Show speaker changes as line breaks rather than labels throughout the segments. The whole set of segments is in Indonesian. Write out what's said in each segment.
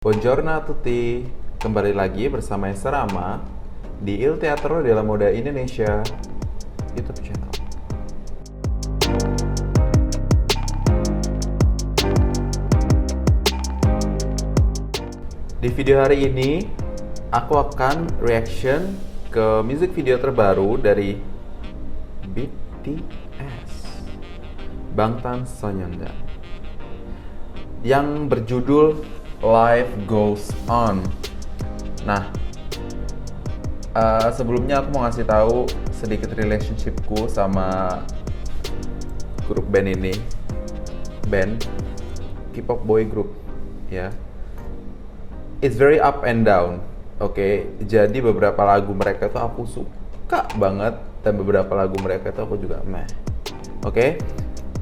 Buongiorno a tutti, kembali lagi bersama Serama di Il Teatro della Moda Indonesia YouTube channel. Di video hari ini, aku akan reaction ke music video terbaru dari BTS, Bangtan Sonyeondan, yang berjudul Life Goes On. Nah, sebelumnya aku mau ngasih tahu sedikit relationshipku sama grup band ini, band K-pop boy group, ya. It's very up and down, oke. Jadi beberapa lagu mereka tuh aku suka banget dan beberapa lagu mereka tuh aku juga meh, oke.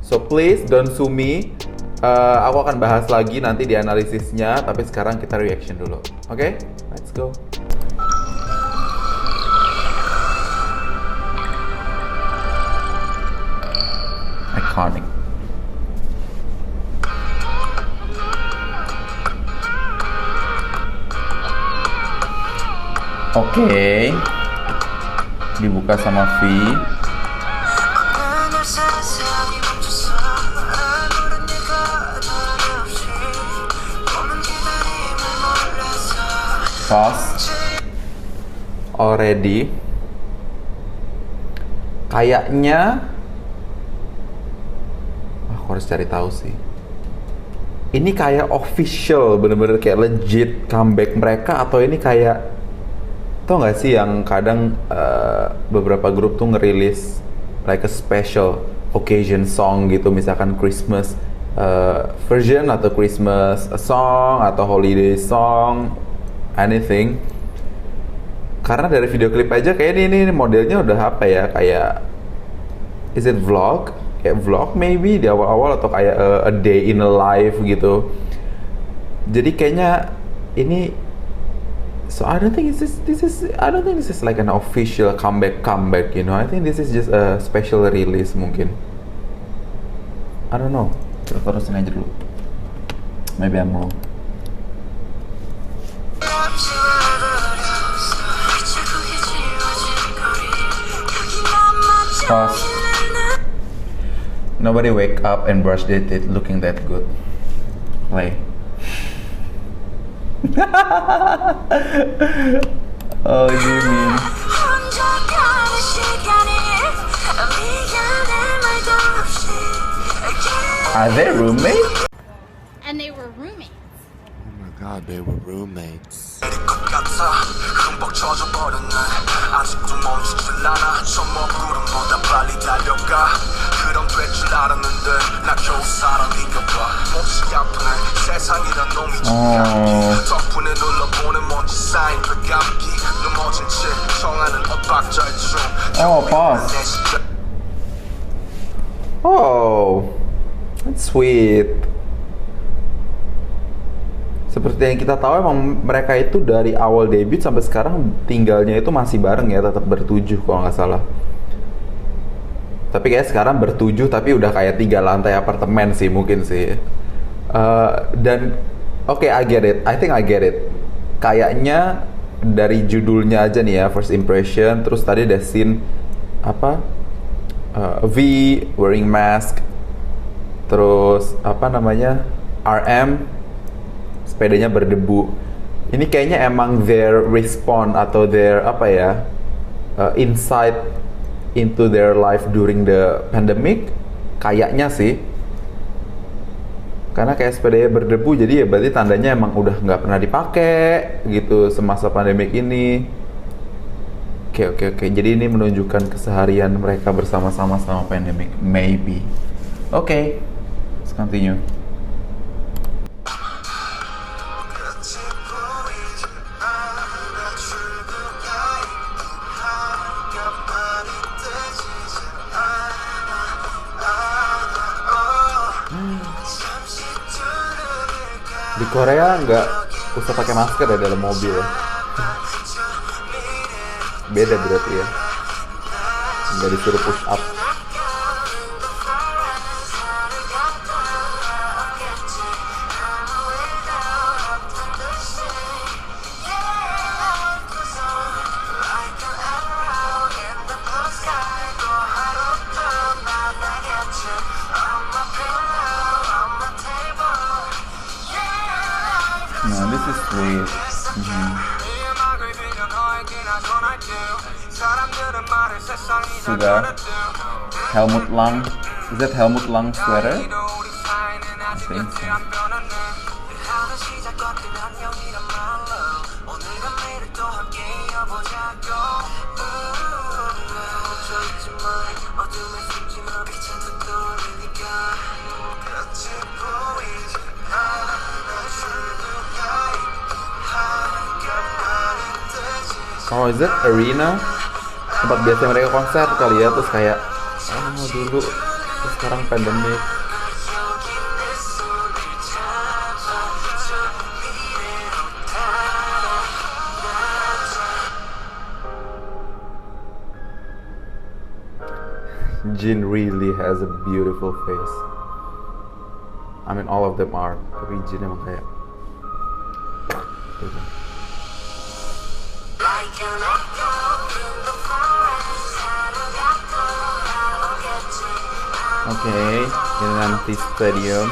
So please don't sue me. Aku akan bahas lagi nanti di analisisnya, tapi sekarang kita reaction dulu. Oke? Let's go. Iconic. Oke. Dibuka sama V. Pause. Already. Kayaknya aku harus cari tahu sih. Ini kayak official, bener-bener kayak legit comeback mereka, atau ini kayak, tau gak sih yang kadang beberapa grup tuh ngerilis like a special occasion song gitu, misalkan Christmas version atau Christmas song atau holiday song, anything. Karena dari video klip aja kayak ini modelnya udah apa ya, kayak is it vlog? Kayak vlog maybe di awal-awal, atau kayak a day in a life gitu. Jadi kayaknya ini, so I don't think this is like an official comeback, you know. I think this is just a special release mungkin. I don't know. Kita terusin aja dulu. Maybe I'm wrong. Pause. Nobody wake up and brush their teeth looking that good. Play. Oh, you mean? Are they roommates?
And they were roommates.
Oh my god, they were roommates.
Oh, pause. Oh, that's sweet. Seperti yang kita tahu, emang mereka itu dari awal debut sampai sekarang tinggalnya itu masih bareng ya, tetap bertujuh kalau nggak salah. Tapi kayak sekarang bertujuh tapi udah kayak 3 lantai apartemen sih mungkin sih. Dan oke, I get it. I think I get it. Kayaknya dari judulnya aja nih ya, first impression. Terus tadi ada scene apa? V wearing mask. Terus apa namanya? RM, sepedanya berdebu. Ini kayaknya emang their response atau their apa ya, insight into their life during the pandemic, kayaknya sih. Karena kayak sepedanya berdebu, jadi ya berarti tandanya emang udah nggak pernah dipakai gitu semasa pandemik ini. Oke. Jadi ini menunjukkan keseharian mereka bersama-sama selama pandemik, maybe. Oke, let's continue. Di Korea nggak usah pakai masker ya dalam mobil ya. Beda berarti ya. Nggak disuruh push up. Nah, this is sweet. Mhm. Sudah Helmut Lang. Is that Helmut Lang sweater? I think so. Oh, is that arena? Tempat biasa mereka konser kali ya, terus kayak dulu, terus sekarang pandemic. Jin really has a beautiful face. I mean all of them are, tapi Jin emang kayak gitu. Oke, ini nanti stadium.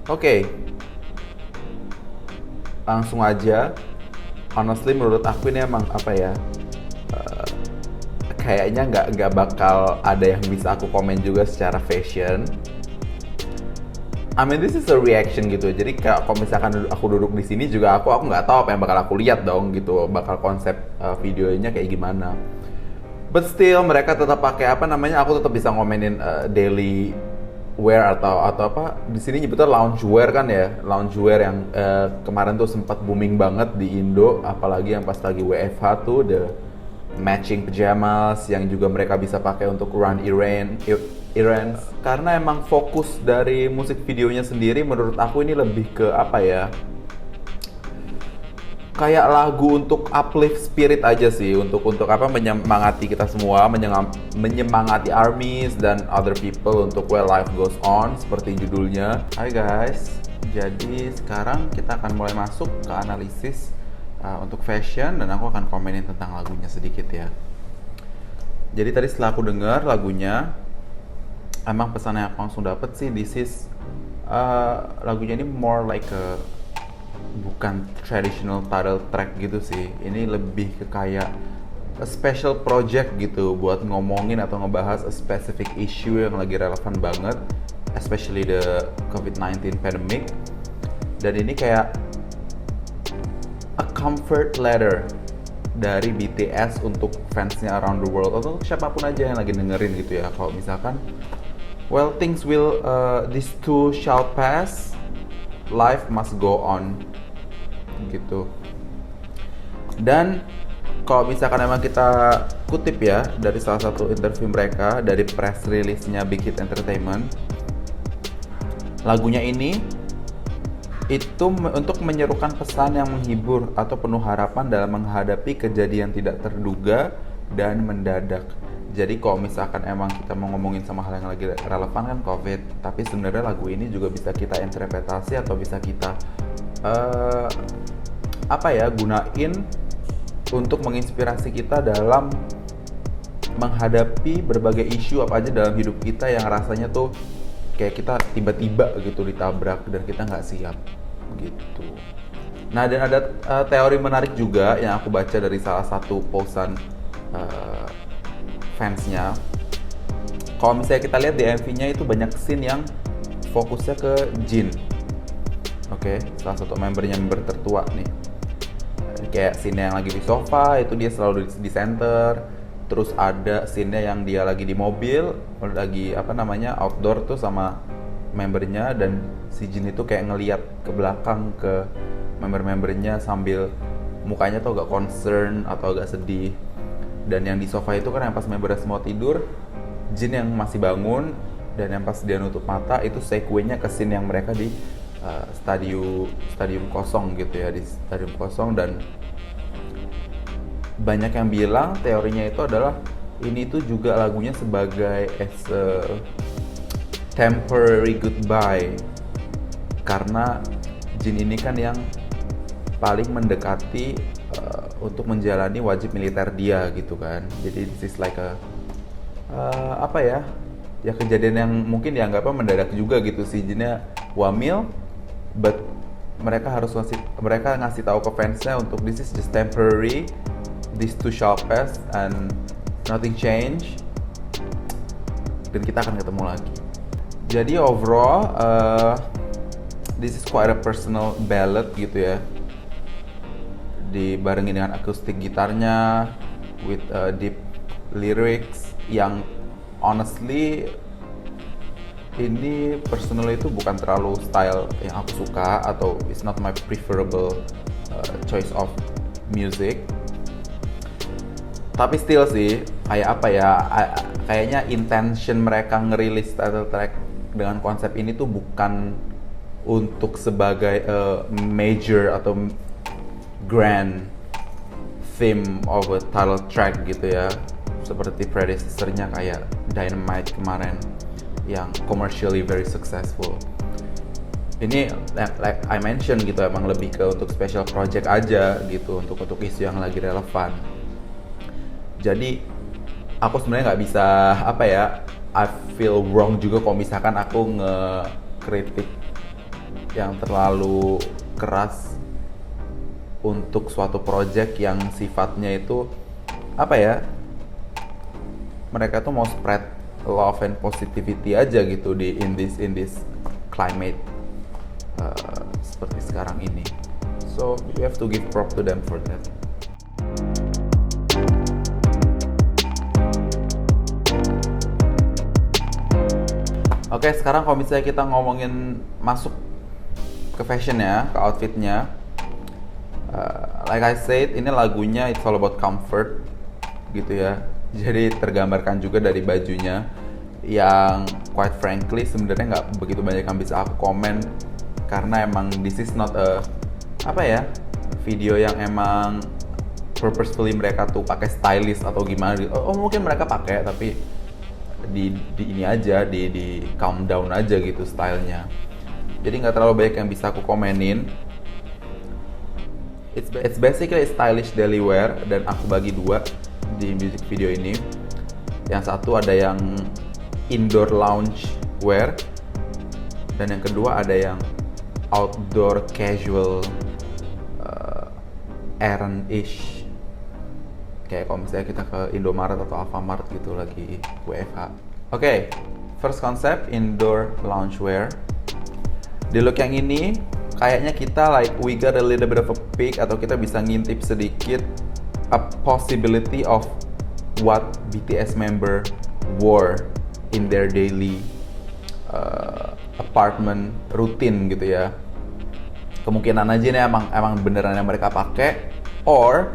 Oke, langsung aja. Honestly, menurut aku ini emang apa ya? Kayaknya nggak bakal ada yang bisa aku komen juga secara fashion. I mean this is a reaction gitu. Jadi kalau misalkan aku duduk di sini juga aku nggak tahu apa yang bakal aku lihat dong gitu. Bakal konsep videonya kayak gimana. But still mereka tetap pakai apa namanya? Aku tetap bisa ngomenin daily wear atau apa di sini nyebutnya loungewear kan ya, loungewear yang kemarin tuh sempat booming banget di Indo, apalagi yang pas lagi WFH tuh the matching pajamas yang juga mereka bisa pakai untuk run errands. Karena emang fokus dari musik videonya sendiri menurut aku ini lebih ke apa ya, kayak lagu untuk uplift spirit aja sih, untuk apa menyemangati kita semua, menyemangati armies dan other people untuk well life goes on seperti judulnya. Hai guys, jadi sekarang kita akan mulai masuk ke analisis untuk fashion dan aku akan komenin tentang lagunya sedikit ya. Jadi tadi setelah aku dengar lagunya, emang pesan yang aku langsung dapet sih, this is lagunya ini more like a bukan traditional title track gitu sih. Ini lebih ke kayak a special project gitu buat ngomongin atau ngebahas a specific issue yang lagi relevan banget, especially the COVID-19 pandemic. Dan ini kayak a comfort letter dari BTS untuk fansnya around the world atau siapapun aja yang lagi dengerin gitu ya. Kalau misalkan well things will these too shall pass, life must go on gitu. Dan kalau misalkan emang kita kutip ya dari salah satu interview mereka dari press release-nya Big Hit Entertainment, lagunya ini itu untuk menyerukan pesan yang menghibur atau penuh harapan dalam menghadapi kejadian tidak terduga dan mendadak. Jadi kalau misalkan emang kita mau ngomongin sama hal yang lagi relevan kan COVID, tapi sebenarnya lagu ini juga bisa kita interpretasi atau bisa kita gunain untuk menginspirasi kita dalam menghadapi berbagai isu apa aja dalam hidup kita yang rasanya tuh kayak kita tiba-tiba gitu ditabrak dan kita nggak siap gitu. Nah, dan ada teori menarik juga yang aku baca dari salah satu posan fansnya. Kalau misalnya kita lihat di MV-nya itu banyak scene yang fokusnya ke Jin. Oke, salah satu member tertua nih. Kayak scene yang lagi di sofa itu dia selalu di center. Terus ada scene yang dia lagi di mobil, lagi outdoor tuh sama membernya, dan si Jin itu kayak ngeliat ke belakang ke member-membernya sambil mukanya tuh agak concern atau agak sedih. Dan yang di sofa itu kan yang pas membernya semua tidur, Jin yang masih bangun, dan yang pas dia nutup mata itu sequenya ke scene yang mereka di stadium kosong gitu ya, di stadium kosong. Dan banyak yang bilang teorinya itu adalah ini tuh juga lagunya sebagai as a temporary goodbye, karena Jin ini kan yang paling mendekati untuk menjalani wajib militer dia gitu kan. Jadi this is like a apa ya kejadian yang mungkin dianggapnya mendadak juga gitu. Si Jinnya wamil, but mereka ngasih tahu ke fansnya untuk this is just temporary, this too shall pass and nothing change, dan kita akan ketemu lagi. Jadi overall this is quite a personal ballad gitu ya, dibarengin dengan akustik gitarnya with deep lyrics yang honestly ini personally itu bukan terlalu style yang aku suka, atau it's not my preferable choice of music. Tapi still sih, kayak apa ya, kayaknya intention mereka ngerilis title track dengan konsep ini tuh bukan untuk sebagai major atau grand theme of a title track gitu ya, seperti predecessor-nya kayak Dynamite kemarin yang commercially very successful. Ini like I mentioned gitu, emang lebih ke untuk special project aja gitu, untuk isu yang lagi relevan. Jadi aku sebenarnya nggak bisa apa ya, I feel wrong juga kalau misalkan aku ngekritik yang terlalu keras untuk suatu project yang sifatnya itu apa ya, mereka tuh mau spread love and positivity aja gitu in this climate seperti sekarang ini. So we have to give prop to them for that. Oke, sekarang kalau misalnya kita ngomongin masuk ke fashion ya, ke outfitnya, like I said, ini lagunya it's all about comfort gitu ya. Jadi tergambarkan juga dari bajunya yang quite frankly sebenarnya nggak begitu banyak yang bisa aku komen, karena emang this is not a apa ya, video yang emang purposefully mereka tuh pakai stylist atau gimana. Mungkin mereka pakai, tapi di ini aja, di calm down aja gitu stylenya. Jadi nggak terlalu banyak yang bisa aku komenin. It's basically stylish daily wear, dan aku bagi dua di music video ini. Yang satu ada yang indoor lounge wear, dan yang kedua ada yang outdoor casual errand-ish, kayak kalau misalnya kita ke Indomaret atau Alfamart gitu lagi WFH. Oke, first concept indoor loungewear. Di look yang ini kayaknya kita like we got a little bit of a peek, atau kita bisa ngintip sedikit a possibility of what BTS member wore in their daily apartment routine gitu ya. Kemungkinan aja nih emang beneran yang mereka pakai, or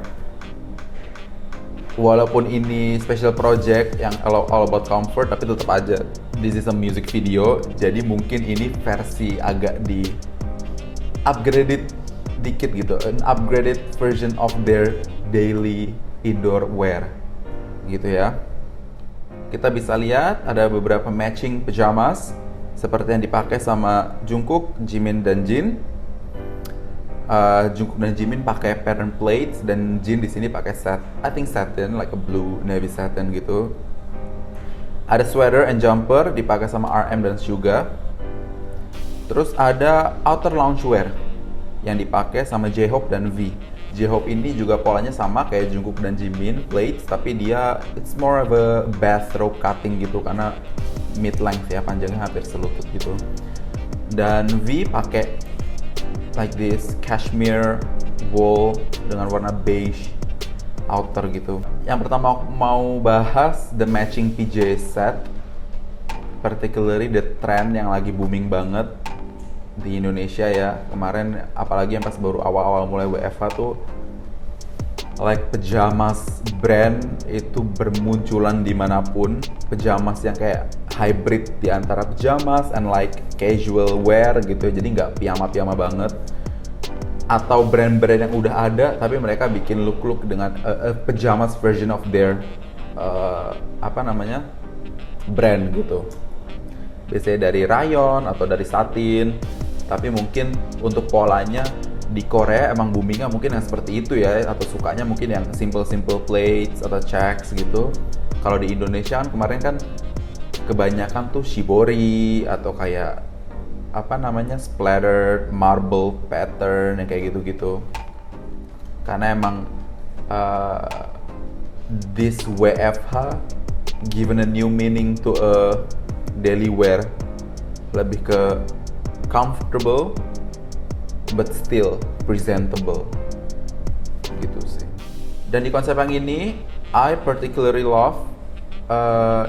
walaupun ini special project yang all about comfort, tapi tetap aja this is a music video, jadi mungkin ini versi agak di upgraded dikit gitu, an upgraded version of their daily indoor wear gitu ya. Kita bisa lihat ada beberapa matching pajamas seperti yang dipakai sama Jungkook, Jimin, dan Jin. Jungkook dan Jimin pakai pattern plates, dan Jin di sini pakai I think satin, like a blue navy satin gitu. Ada sweater and jumper dipakai sama RM dan Suga. Terus ada outer loungewear yang dipakai sama J-Hope dan V. J-Hope ini juga polanya sama kayak Jungkook dan Jimin, plates, tapi dia it's more of a bathrobe cutting gitu, karena mid length ya, panjangnya hampir selutut gitu. Dan V pakai like this cashmere wool dengan warna beige outer gitu. Yang pertama aku mau bahas the matching PJ set. particularly the trend yang lagi booming banget di Indonesia ya kemarin, apalagi yang pas baru awal-awal mulai WFH tuh, like pajamas brand itu bermunculan dimanapun. Pajamas yang kayak hybrid di antara pajamas and like casual wear gitu, jadi nggak piyama-piyama banget. Atau brand-brand yang udah ada tapi mereka bikin look-look dengan a pajamas version of their brand gitu. Biasanya dari rayon atau dari satin, tapi mungkin untuk polanya di Korea emang boomingnya mungkin yang seperti itu ya, atau sukanya mungkin yang simple plates atau checks gitu. Kalau di Indonesia kan kemarin kan kebanyakan tuh shibori atau kayak splattered marble pattern yang kayak gitu-gitu. Karena emang this WFH given a new meaning to a daily wear, lebih ke comfortable but still presentable gitu sih. Dan di konsep yang ini I particularly love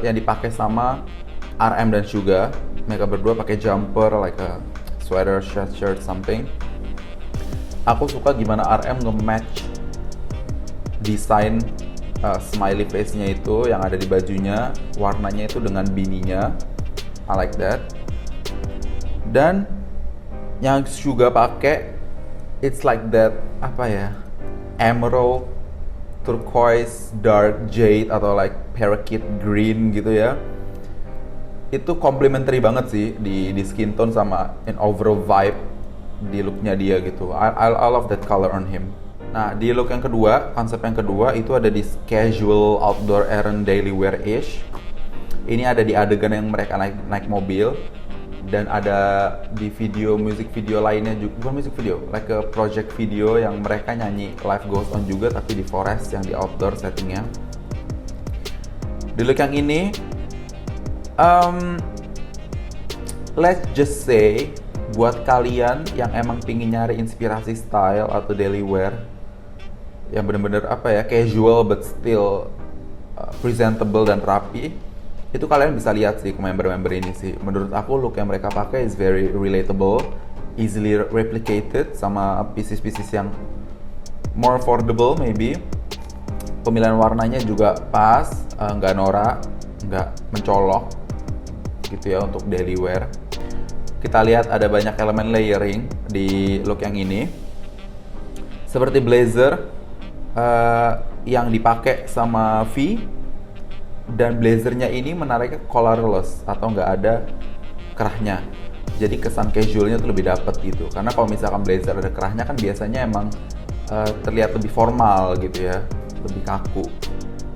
yang dipakai sama RM dan Suga. Mereka berdua pakai jumper like a sweater, shirt, something. Aku suka gimana RM nge-match desain smiley face-nya itu yang ada di bajunya, warnanya itu dengan bininya. I like that. Dan yang Suga pakai, it's like that emerald, turquoise, dark jade atau like parakeet green gitu ya. Itu complementary banget sih di skin tone sama in overall vibe di looknya dia gitu. I love that color on him. Nah di look yang kedua, konsep yang kedua itu ada di casual outdoor errand daily wear-ish. Ini ada di adegan yang mereka naik mobil, dan ada di music video lainnya juga, bukan music video, like a project video yang mereka nyanyi Life Goes On juga tapi di forest yang di outdoor settingnya. Di look yang ini let's just say buat kalian yang emang pingin nyari inspirasi style atau daily wear yang bener-bener casual but still presentable dan rapi, itu kalian bisa lihat sih ke member-member ini sih. Menurut aku look yang mereka pakai is very relatable, easily replicated sama pieces-pieces yang more affordable maybe. Pemilihan warnanya juga pas, nggak norak, nggak mencolok gitu ya untuk daily wear. Kita lihat ada banyak elemen layering di look yang ini, seperti blazer yang dipakai sama V, dan blazernya ini menariknya collarless atau nggak ada kerahnya, jadi kesan casualnya tuh lebih dapet gitu. Karena kalau misalkan blazer ada kerahnya kan biasanya emang terlihat lebih formal gitu ya, lebih kaku.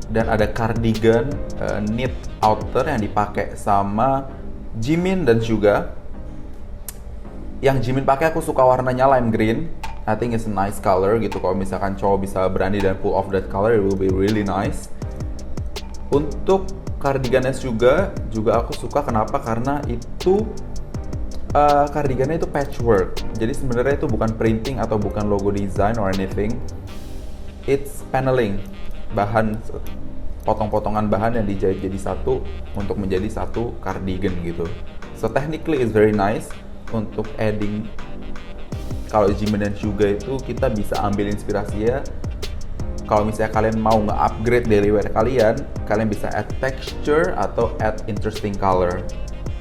Dan ada cardigan knit outer yang dipakai sama Jimin dan Suga. Yang Jimin pakai aku suka warnanya lime green. I think it's a nice color gitu. Kalau misalkan cowok bisa berani dan pull off that color, it will be really nice. Untuk cardigannya juga aku suka. Kenapa? Karena itu cardigannya itu patchwork. Jadi sebenarnya itu bukan printing atau bukan logo design or anything. It's paneling. Bahan potong-potongan bahan yang dijahit jadi satu untuk menjadi satu cardigan gitu. So technically it's very nice untuk adding. Kalau Jimin dan Suga itu kita bisa ambil inspirasi ya. Kalau misalnya kalian mau nge-upgrade daily wear kalian bisa add texture atau add interesting color.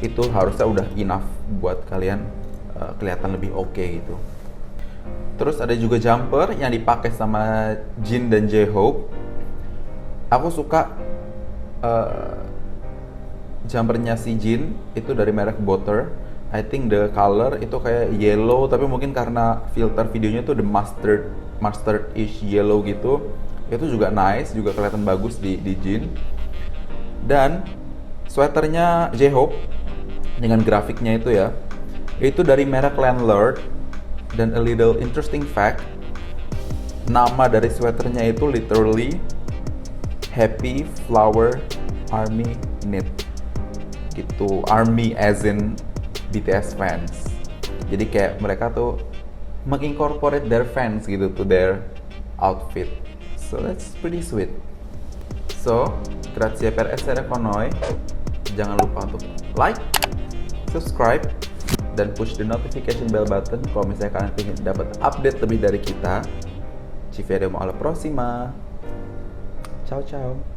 Itu harusnya udah enough buat kalian kelihatan lebih oke gitu. Terus ada juga jumper yang dipakai sama Jin dan J-Hope. Aku suka jumpernya si Jin itu dari merek Butter. I think the color itu kayak yellow, tapi mungkin karena filter videonya tuh the mustard-ish yellow gitu. Itu juga nice, juga kelihatan bagus di Jin. Dan sweaternya J-Hope dengan grafiknya itu ya, itu dari merek Landlord. Dan a little interesting fact, nama dari sweaternya itu literally Happy Flower Army Knit gitu. Army as in BTS fans. Jadi kayak mereka tuh mengincorporate their fans gitu to their outfit. So that's pretty sweet. So, grazie per essere con noi. jangan lupa untuk like, subscribe, dan push the notification bell button kalau misalnya kalian ingin dapat update lebih dari kita. Ci vedremo alla prossima. Ciao ciao.